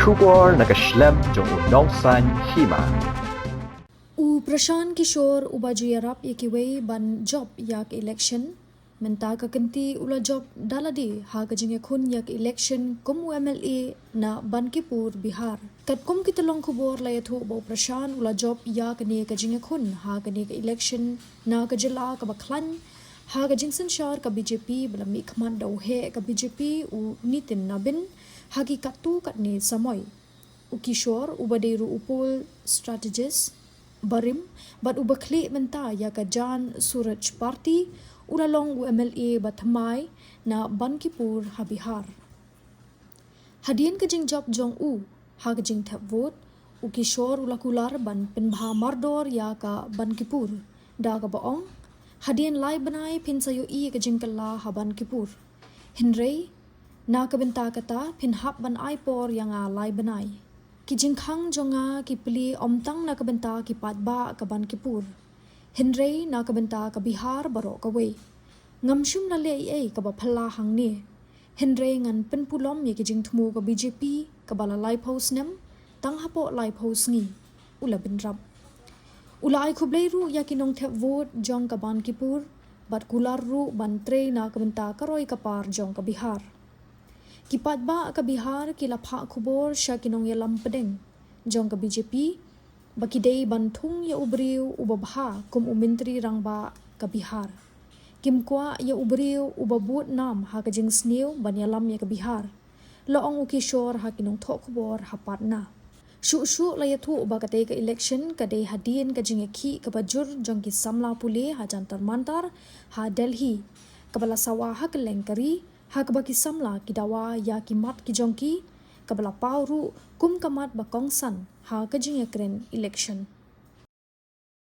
Shubor Snem jong Nongsan Hima. Prashant Kishor baju yarap yakiway ban job yak election menta ka kenti ula job daladi ha ka jinge khun yak election kum MLA na Bankipur Bihar kat kum kitalong khubor la yathu bo Prashant ula job yak ne ka jinge khun ha ka ne ka election na ka jila ka baklan ha ka jingsan shar ka BJP belami khman dau he ka BJP u nitin nabin hagi katu kat ne samoy u Kishor ubaderu upul strategist barim bat ubakli menta ya ka jan suraj party ulalong MLA bathamai na Bankipur Bihar hadien ka jing job jong ha ka jing thap vote u Kishor ulakular ban pinbha mardor ya ka Bankipur da ka baong hadien lai banai pin sayo ka jing kala ha Bankipur hinrei na ka benta kata pin hap ban ai por yang lai banai ki jingkhang jonga ki pili omtang na kabenta ki patba ka Bankipur hinrei na kabenta ka Bihar baro ka we ngamshum na le ka ba phalla hangni hinrei ngan Pynpulom ye ki Jingthmu ka BJP ka bala Hapoh Snem Tang Hapoh Sngi ula binrap ula ai khublei ru ya ki nong thep vote jong ka Bankipur bat kular ru ban tre na kabenta ka roi ka par jong ka Bihar Kipat ba ka Bihar kila pha khubor sha kinong yalam pedeng jong ka BJP bakidei banthung ya ubriu ubabha kum umintri rangba ka Bihar kimkwa ya ubriu ubabut nam ha ka jing sneu ban yalam ya ka Bihar loong u Kishor ha kinong thok khubor hapat na shu la yathu ba ka te ka election ka dei hadien ka jing khi ka bajur jong ki samla pule ha jantar mantar ha Delhi kabala sawa ha ka lengkari Hakba ki samla ki dawa ya ki mat ki jongki kabla pauru kum kamat ba kongsan ha ka jing election